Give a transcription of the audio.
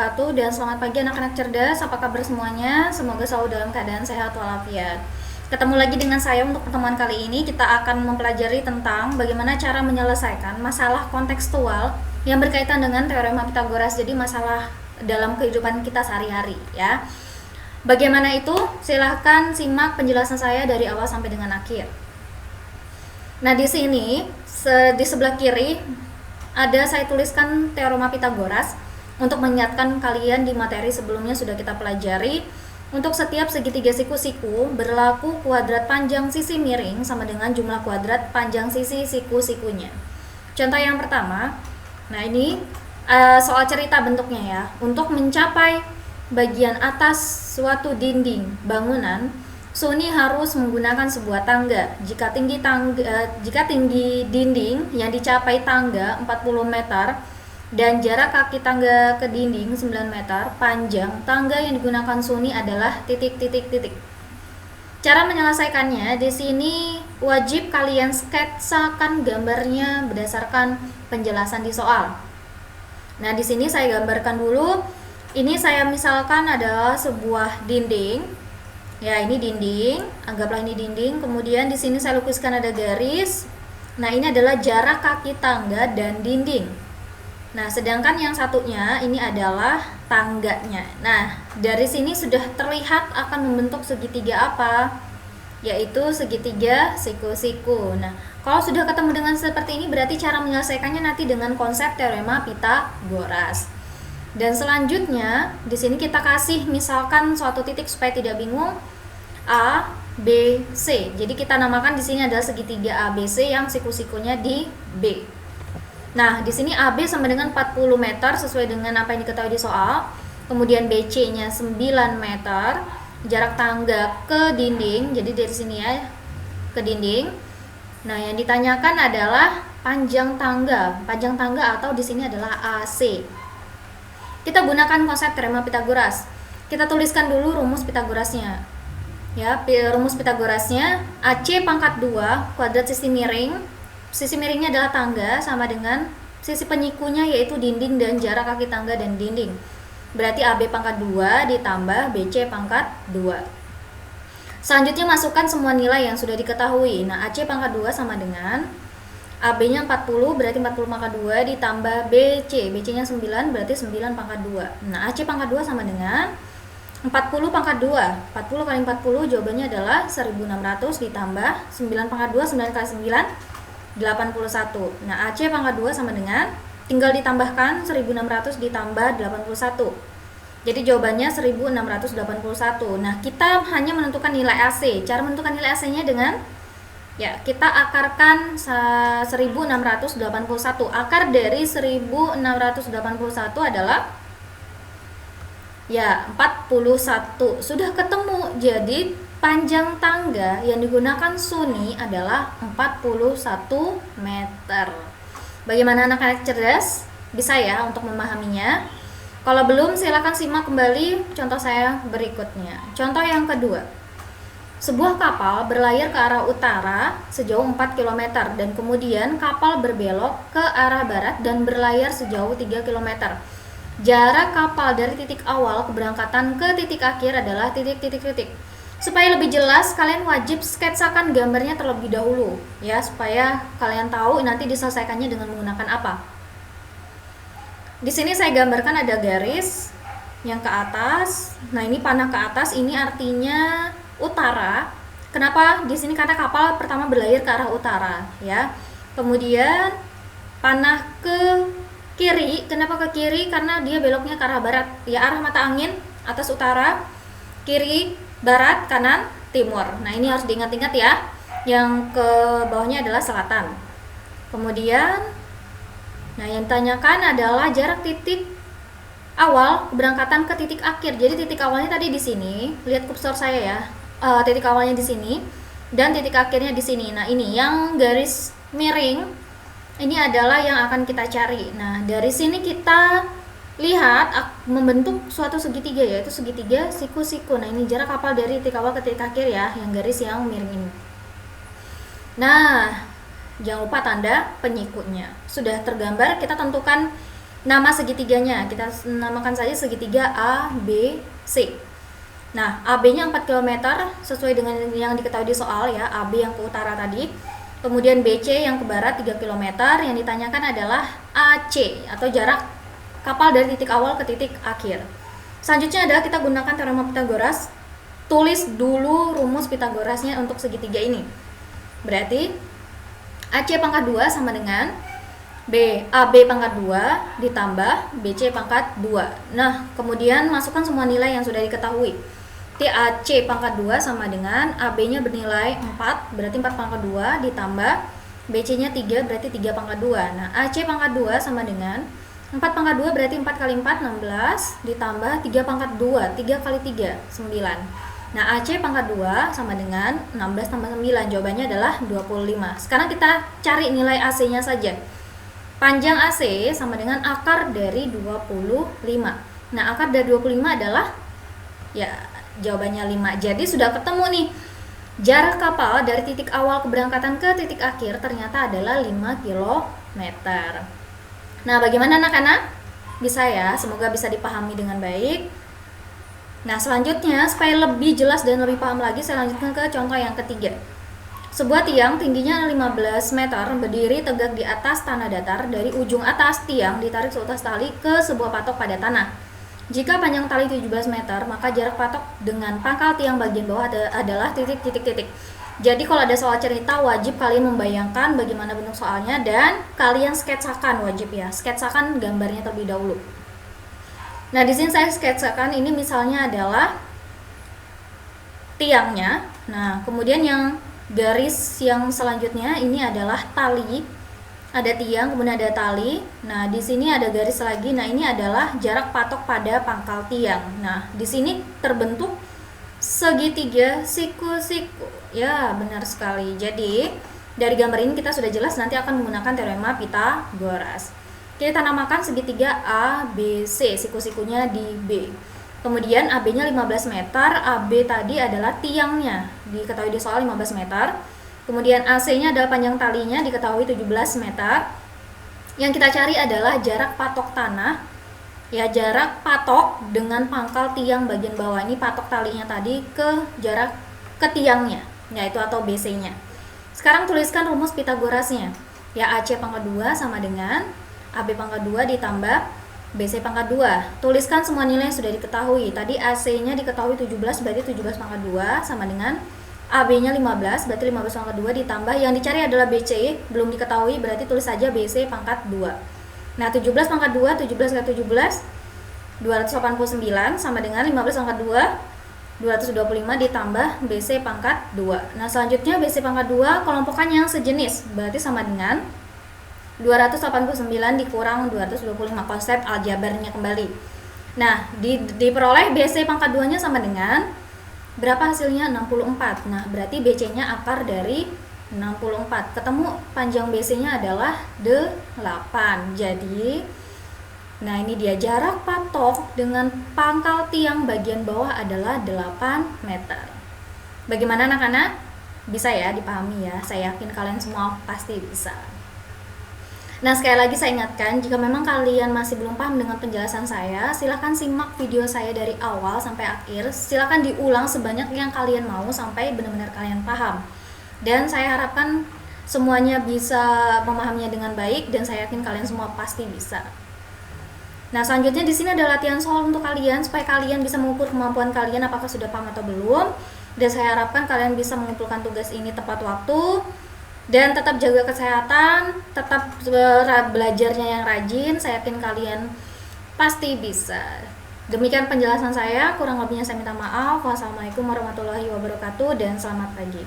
wabarakatuh, dan selamat pagi anak-anak cerdas. Apa kabar semuanya? Semoga selalu dalam keadaan sehat walafiat. Ketemu lagi dengan saya untuk pertemuan kali ini. Kita akan mempelajari tentang bagaimana cara menyelesaikan masalah kontekstual yang berkaitan dengan teorema Pitagoras. Jadi masalah dalam kehidupan kita sehari-hari ya. Bagaimana itu? Silahkan simak penjelasan saya dari awal sampai dengan akhir. Nah, di sini di sebelah kiri ada saya tuliskan teorema Pitagoras untuk mengingatkan kalian di materi sebelumnya sudah kita pelajari. Untuk setiap segitiga siku-siku berlaku kuadrat panjang sisi miring sama dengan jumlah kuadrat panjang sisi siku-sikunya. Contoh yang pertama, nah ini soal cerita bentuknya ya. Untuk mencapai bagian atas suatu dinding bangunan, Suni harus menggunakan sebuah tangga. Jika tinggi dinding yang dicapai tangga 40 meter dan jarak kaki tangga ke dinding 9 meter, panjang tangga yang digunakan Suni adalah titik. Cara menyelesaikannya di sini wajib kalian sketsakan gambarnya berdasarkan penjelasan di soal. Nah, di sini saya gambarkan dulu. Ini saya misalkan adalah sebuah dinding. Ya, ini dinding, anggaplah ini dinding. Kemudian di sini saya lukiskan ada garis. Nah, ini adalah jarak kaki tangga dan dinding. Nah, sedangkan yang satunya ini adalah tangganya. Nah, dari sini sudah terlihat akan membentuk segitiga apa? Yaitu segitiga siku-siku. Nah, kalau sudah ketemu dengan seperti ini berarti cara menyelesaikannya nanti dengan konsep teorema Pitagoras. Dan selanjutnya di sini kita kasih misalkan suatu titik supaya tidak bingung, A, B, C. Jadi kita namakan di sini adalah segitiga ABC yang siku-sikunya di B. Nah, di sini AB sama dengan 40 meter sesuai dengan apa yang diketahui di soal. Kemudian BC-nya 9 meter. Jarak tangga ke dinding. Jadi dari sini ya ke dinding. Nah, yang ditanyakan adalah panjang tangga. Panjang tangga atau di sini adalah AC. Kita gunakan konsep teorema Pitagoras. Kita tuliskan dulu rumus Pitagorasnya. Ya, rumus Pitagorasnya AC pangkat 2 kuadrat sisi miring. Sisi miringnya adalah tangga sama dengan sisi penyikunya yaitu dinding dan jarak kaki tangga dan dinding. Berarti AB pangkat 2 ditambah BC pangkat 2. Selanjutnya masukkan semua nilai yang sudah diketahui. Nah, AC pangkat 2 sama dengan AB-nya 40 berarti 40 pangkat 2 ditambah BC. BC-nya 9 berarti 9 pangkat 2. Nah, AC pangkat 2 sama dengan 40 pangkat 2. 40 kali 40 jawabannya adalah 1600 ditambah 9 pangkat 2, 9 kali 9 81. Nah, AC pangkat 2 sama dengan tinggal ditambahkan 1600 ditambah 81. Jadi jawabannya 1681. Nah, kita hanya menentukan nilai AC. Cara menentukan nilai AC-nya dengan ya, kita akarkan 1681. Akar dari 1681 adalah ya 41. Sudah ketemu. Jadi panjang tangga yang digunakan Suni adalah 41 meter. Bagaimana anak-anak cerdas? Bisa ya untuk memahaminya? Kalau belum silakan simak kembali contoh saya berikutnya. Contoh yang kedua. Sebuah kapal berlayar ke arah utara sejauh 4 km dan kemudian kapal berbelok ke arah barat dan berlayar sejauh 3 km. Jarak kapal dari titik awal keberangkatan ke titik akhir adalah titik. Supaya lebih jelas, kalian wajib sketsakan gambarnya terlebih dahulu ya, supaya kalian tahu nanti diselesaikannya dengan menggunakan apa. Di sini saya gambarkan ada garis yang ke atas. Nah, ini panah ke atas, ini artinya utara. Kenapa? Di sini karena kapal pertama berlayar ke arah utara ya. Kemudian panah ke kiri. Kenapa ke kiri? Karena dia beloknya ke arah barat. Ya, arah mata angin atas utara, kiri barat, kanan timur. Nah, ini harus diingat-ingat ya. Yang ke bawahnya adalah selatan. Kemudian nah, yang ditanyakan adalah jarak titik awal keberangkatan ke titik akhir. Jadi titik awalnya tadi di sini. Lihat kursor saya ya. Titik awalnya di sini dan titik akhirnya di sini. Nah, ini yang garis miring ini adalah yang akan kita cari. Nah, dari sini kita lihat membentuk suatu segitiga yaitu segitiga siku-siku. Nah, ini jarak kapal dari titik awal ke titik akhir ya, yang garis yang miring ini. Nah, jangan lupa tanda penyikunya. Sudah tergambar, kita tentukan nama segitiganya. Kita namakan saja segitiga A, B, C. Nah, AB-nya 4 km sesuai dengan yang diketahui di soal ya, AB yang ke utara tadi. Kemudian BC yang ke barat 3 km. Yang ditanyakan adalah AC atau jarak kapal dari titik awal ke titik akhir. Selanjutnya adalah kita gunakan teorema Pythagoras. Tulis dulu rumus Pythagorasnya untuk segitiga ini. Berarti AC pangkat 2 sama dengan AB pangkat 2 ditambah BC pangkat 2. Nah, kemudian masukkan semua nilai yang sudah diketahui. AC pangkat 2 sama dengan AB-nya bernilai 4, berarti 4 pangkat 2 ditambah BC-nya 3, berarti 3 pangkat 2. Nah, AC pangkat 2 sama dengan 4 pangkat 2 berarti 4 kali 4, 16, ditambah 3 pangkat 2, 3 kali 3, 9. Nah, AC pangkat 2 sama dengan 16 tambah 9, jawabannya adalah 25. Sekarang kita cari nilai AC-nya saja. Panjang AC sama dengan akar dari 25. Nah, akar dari 25 adalah, ya, jawabannya 5. Jadi sudah ketemu nih. Jarak kapal dari titik awal keberangkatan ke titik akhir ternyata adalah 5 km. Nah, bagaimana anak-anak? Bisa ya, semoga bisa dipahami dengan baik. Nah, selanjutnya supaya lebih jelas dan lebih paham lagi, saya lanjutkan ke contoh yang ketiga. Sebuah tiang tingginya 15 meter berdiri tegak di atas tanah datar. Dari ujung atas tiang ditarik seutas tali ke sebuah patok pada tanah. Jika panjang tali 17 meter, maka jarak patok dengan pangkal tiang bagian bawah adalah titik-titik-titik. Jadi kalau ada soal cerita, wajib kalian membayangkan bagaimana bentuk soalnya dan kalian sketsakan, wajib ya. Sketsakan gambarnya terlebih dahulu. Nah, di sini saya sketsakan, ini misalnya adalah tiangnya. Nah, kemudian yang garis yang selanjutnya ini adalah tali. Ada tiang, kemudian ada tali. Nah, di sini ada garis lagi. Nah, ini adalah jarak patok pada pangkal tiang. Nah, di sini terbentuk segitiga siku-siku. Ya, benar sekali. Jadi, dari gambar ini kita sudah jelas nanti akan menggunakan teorema Pythagoras. Kita namakan segitiga ABC, siku-sikunya di B. Kemudian AB-nya 15 meter, AB tadi adalah tiangnya. Diketahui di soal 15 meter. Kemudian AC-nya adalah panjang talinya, diketahui 17 meter. Yang kita cari adalah jarak patok tanah. Ya, jarak patok dengan pangkal tiang bagian bawah. Ini patok talinya tadi ke jarak ke tiangnya, yaitu atau BC-nya. Sekarang tuliskan rumus Pythagorasnya. Ya, AC pangkat 2 sama dengan AB pangkat 2 ditambah BC pangkat 2. Tuliskan semua nilai yang sudah diketahui. Tadi AC-nya diketahui 17, berarti 17 pangkat 2 sama dengan AB-nya 15, berarti 15 pangkat 2 ditambah yang dicari adalah BC, belum diketahui, berarti tulis saja BC pangkat 2. Nah, 17 pangkat 2, 17 kali 17, 289 sama dengan 15 pangkat 2, 225 ditambah BC pangkat 2. Nah, selanjutnya BC pangkat 2 kelompokkan yang sejenis, berarti sama dengan 289 dikurang 225, konsep aljabarnya kembali. Nah, diperoleh BC pangkat 2-nya sama dengan berapa hasilnya? 64. Nah, berarti BC-nya akar dari 64. Ketemu panjang BC-nya adalah 8. Jadi, nah ini dia jarak patok dengan pangkal tiang bagian bawah adalah 8 meter. Bagaimana anak-anak? Bisa ya dipahami ya? Saya yakin kalian semua pasti bisa. Nah, sekali lagi saya ingatkan, jika memang kalian masih belum paham dengan penjelasan saya, silahkan simak video saya dari awal sampai akhir. Silahkan diulang sebanyak yang kalian mau sampai benar-benar kalian paham. Dan saya harapkan semuanya bisa memahaminya dengan baik dan saya yakin kalian semua pasti bisa. Nah, selanjutnya di sini ada latihan soal untuk kalian supaya kalian bisa mengukur kemampuan kalian apakah sudah paham atau belum. Dan saya harapkan kalian bisa mengumpulkan tugas ini tepat waktu. Dan tetap jaga kesehatan, tetap belajarnya yang rajin, saya yakin kalian pasti bisa. Demikian penjelasan saya, kurang lebihnya saya minta maaf. Wassalamualaikum warahmatullahi wabarakatuh dan selamat pagi.